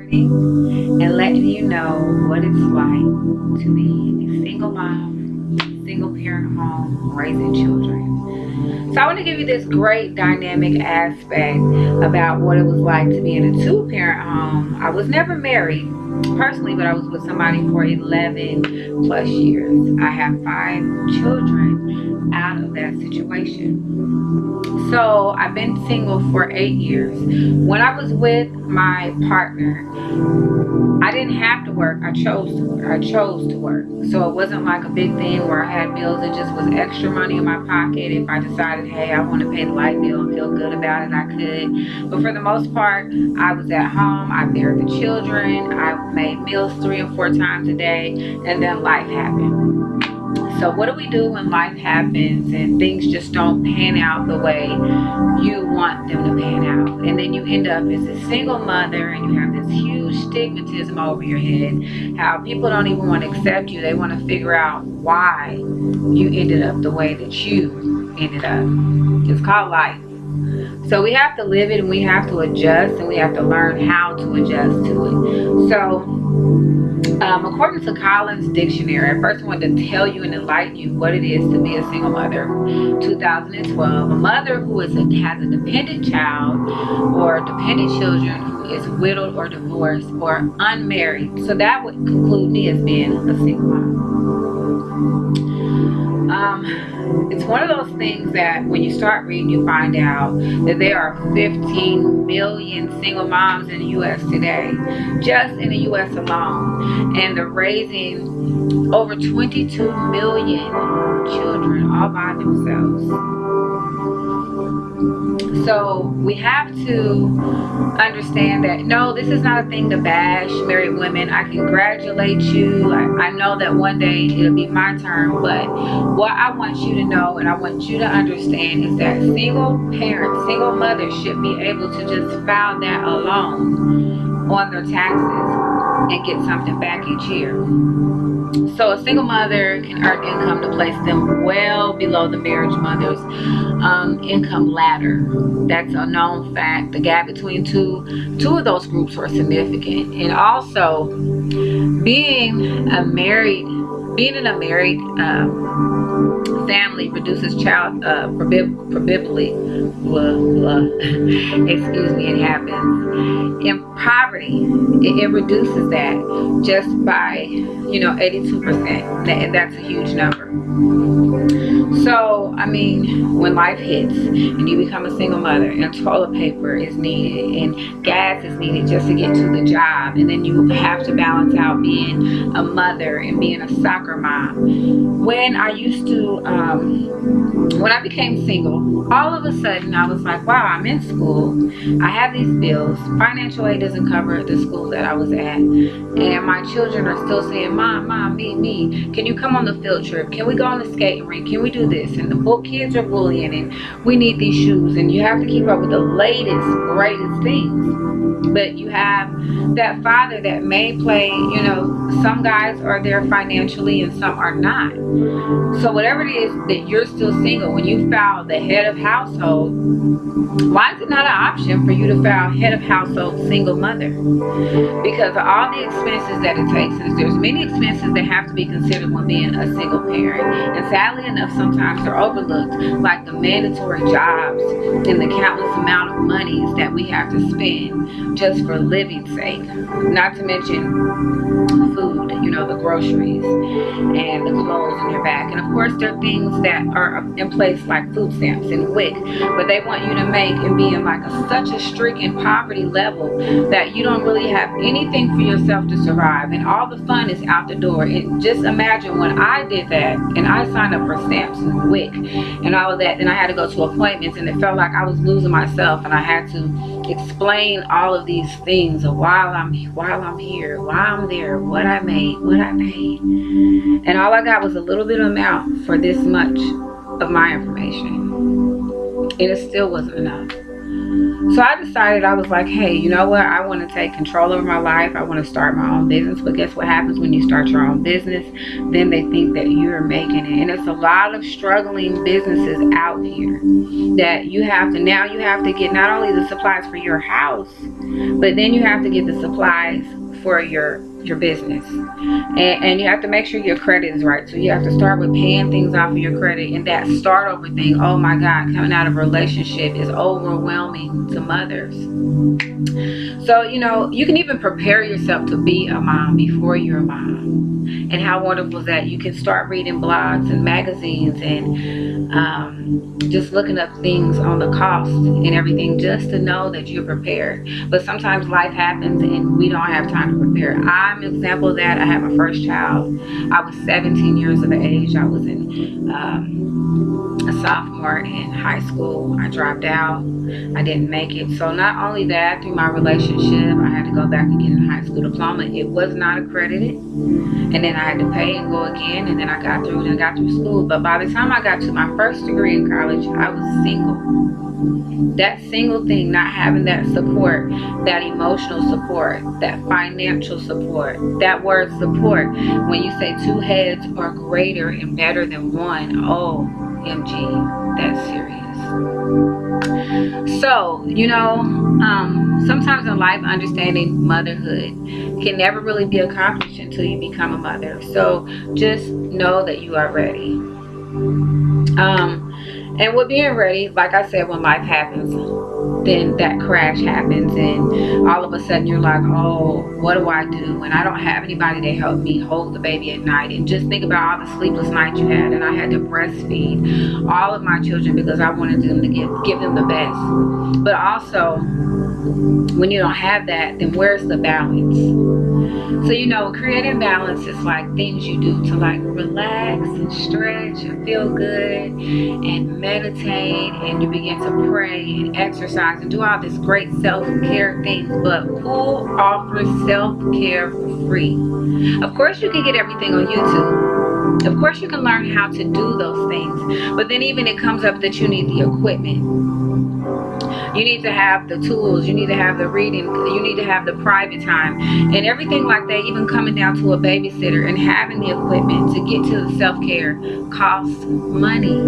learning and letting you know what it's like to be a single mom, single parent home, raising children. So I want to give you this great dynamic aspect about what it was like to be in a two-parent home. I was never married personally, but I was with somebody for 11 plus years. I have 5 children out of that situation. So I've been single for 8 years. When I was with my partner, I didn't have to work. I chose to work. So it wasn't like a big thing where I had bills. It just was extra money in my pocket. If I decided, hey, I want to pay the light bill and feel good about it, I could. But for the most part, I was at home. I bared the children. I made meals 3 and 4 times a day. And then life happened. So what do we do when life happens and things just don't pan out the way you want them to pan out? And then you end up as a single mother and you have this huge stigmatism over your head. How people don't even want to accept you. They want to figure out why you ended up the way that you ended up. It's called life. So we have to live it and we have to adjust and we have to learn how to adjust to it. So according to Collins Dictionary, I first wanted to tell you and enlighten you what it is to be a single mother. 2012, a mother who has a dependent child or dependent children who is widowed or divorced or unmarried. So that would conclude me as being a single mom. It's one of those things that when you start reading, you find out that there are 15 million single moms in the U.S. today, just in the U.S. alone, and they're raising over 22 million children all by themselves. So we have to understand that, no, this is not a thing to bash married women. I congratulate you. I know that one day it'll be my turn, but what I want you to know and I want you to understand is that single parents, single mothers should be able to just file that alone on their taxes and get something back each year. So a single mother can earn income to place them well below the marriage mother's income ladder. That's a known fact. The gap between two of those groups are significant. And also, being in a married family reduces child probability. Excuse me, it happens. In poverty, it reduces that just by 82%. And that's a huge number. So I mean, when life hits and you become a single mother and toilet paper is needed and gas is needed just to get to the job, and then you have to balance out being a mother and being a soccer mom. When I became single, all of a sudden I was like, wow, I'm in school, I have these bills, financial aid doesn't cover the school that I was at, and my children are still saying, mom, me, can you come on the field trip, can we go on the skating rink, can we do this, and the kids are bullying and we need these shoes, and you have to keep up with the latest greatest things. But you have that father that may play, some guys are there financially and some are not. So whatever it is that you're still single, when you file the head of household, why is it not an option for you to file head of household single mother? Because of all the expenses that it takes, and there's many expenses that have to be considered when being a single parent. And sadly enough, sometimes they're overlooked, like the mandatory jobs and the countless amount of monies that we have to spend just for living's sake. Not to mention food, the groceries and the clothes on your back. And of course, there are things that are in place like food stamps and WIC, but they want you to make and be in like such a stricken poverty level that you don't really have anything for yourself to survive, and all the fun is out the door. And just imagine when I did that and I signed up for stamps and WIC and all of that, then I had to go to appointments and it felt like I was losing myself, and I had to explain all of these things of while I'm here, why I'm there, what I made, what I paid, and all I got was a little bit of amount for this much of my information, and it still wasn't enough. So I decided, I was like, hey, you know what? I want to take control over my life. I want to start my own business. But guess what happens when you start your own business? Then they think that you're making it. And it's a lot of struggling businesses out here that you have to get not only the supplies for your house, but then you have to get the supplies for your business, and you have to make sure your credit is right. So you have to start with paying things off of your credit, and that start over thing, oh my God, coming out of a relationship is overwhelming to mothers. So you can even prepare yourself to be a mom before you're a mom. And how wonderful is that? You can start reading blogs and magazines and just looking up things on the cost and everything, just to know that you're prepared. But sometimes life happens and we don't have time to prepare. I'm an example of that. I had my first child. I was 17 years of age. I was in a sophomore in high school. I dropped out. I didn't make it. So not only that, through my relationship, I had to go back and get a high school diploma. It was not accredited. And then I had to pay and go again. And then I got through school. But by the time I got to my first degree in college, I was single. That single thing, not having that support, that emotional support, that financial support, that word support. When you say two heads are greater and better than one, OMG, that's serious. So, sometimes in life, understanding motherhood can never really be accomplished until you become a mother. So just know that you are ready. And with being ready, like I said, when life happens, then that crash happens and all of a sudden you're like, oh, what do I do? And I don't have anybody to help me hold the baby at night. And just think about all the sleepless nights you had. And I had to breastfeed all of my children because I wanted them to give them the best. But also, when you don't have that, then where's the balance? So, creating balance is like things you do to like relax and stretch and feel good and meditate, and you begin to pray and exercise and do all this great self-care things. But who offers self-care for free? Of course you can get everything on YouTube. Of course you can learn how to do those things. But then even it comes up that you need the equipment. You need to have the tools, you need to have the reading, you need to have the private time and everything like that. Even coming down to a babysitter and having the equipment to get to the self-care costs money.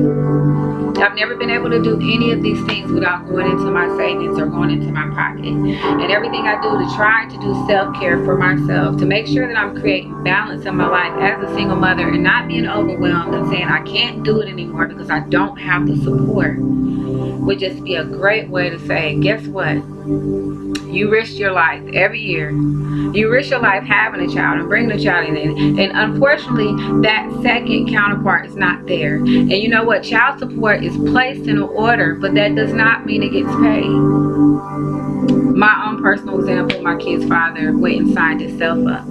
I've never been able to do any of these things without going into my savings or going into my pocket. And everything I do to try to do self-care for myself, to make sure that I'm creating balance in my life as a single mother and not being overwhelmed and saying I can't do it anymore because I don't have the support, would just be a great way to say, guess what? You risk your life every year. You risk your life having a child and bringing a child in. And unfortunately, that second counterpart is not there. And you know what? Child support is placed in an order, but that does not mean it gets paid. My own personal example, my kid's father went and signed himself up.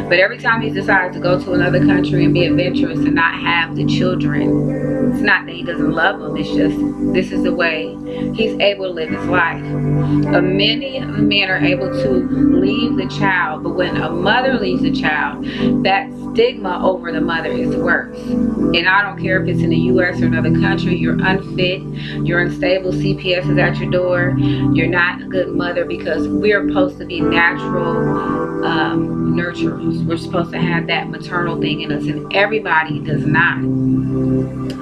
But every time he decides to go to another country and be adventurous and not have the children, it's not that he doesn't love them. It's just this is the way he's able to live his life. Many men are able to leave the child, but when a mother leaves a child, that stigma over the mother is worse. And I don't care if it's in the U.S. or another country, you're unfit, you're unstable, CPS is at your door, you're not a good mother, because we're supposed to be natural nurturers. We're supposed to have that maternal thing in us, and everybody does not.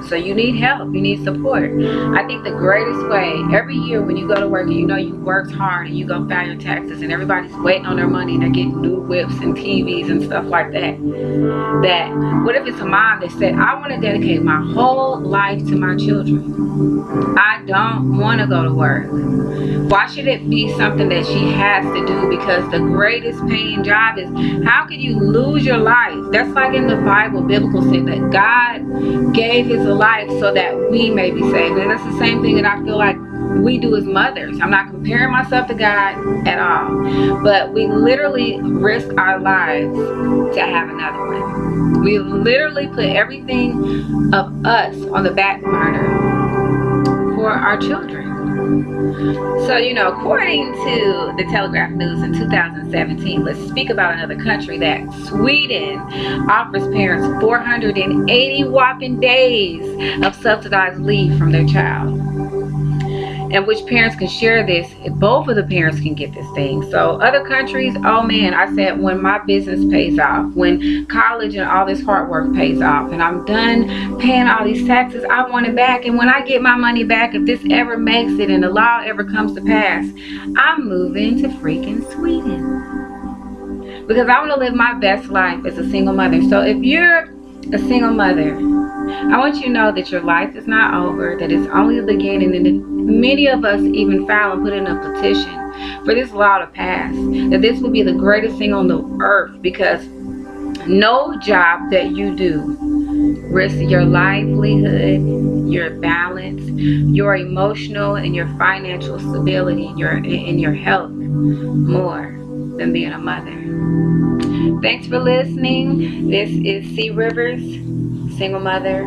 So you need help, you need support. I think the greatest way, every year when you go to work and you worked hard and you go file your taxes and everybody's waiting on their money and they're getting new whips and TVs and stuff like that, what if it's a mom that said, I want to dedicate my whole life to my children. I don't want to go to work. Why should it be something that she has to do? Because the greatest paying job is, how can you lose your life? That's like in the Bible, biblical say that God gave his life so that we may be saved. And that's the same thing that I feel like we do as mothers. I'm not comparing myself to God at all, but we literally risk our lives to have another one. We literally put everything of us on the back burner for our children. So, according to the Telegraph News in 2017, let's speak about another country, that Sweden offers parents 480 whopping days of subsidized leave from their child. and which parents can share this. Both of the parents can get this thing. So other countries, oh man, I said when my business pays off, when college and all this hard work pays off, and I'm done paying all these taxes, I want it back. And when I get my money back, if this ever makes it and the law ever comes to pass, I'm moving to freaking Sweden, because I want to live my best life as a single mother. So if you're a single mother, I want you to know that your life is not over, that it's only the beginning, and that many of us even filed and put in a petition for this law to pass, that this will be the greatest thing on the earth, because no job that you do risks your livelihood, your balance, your emotional and your financial stability, and your health more than being a mother. Thanks for listening. This is C. Rivers, single mother.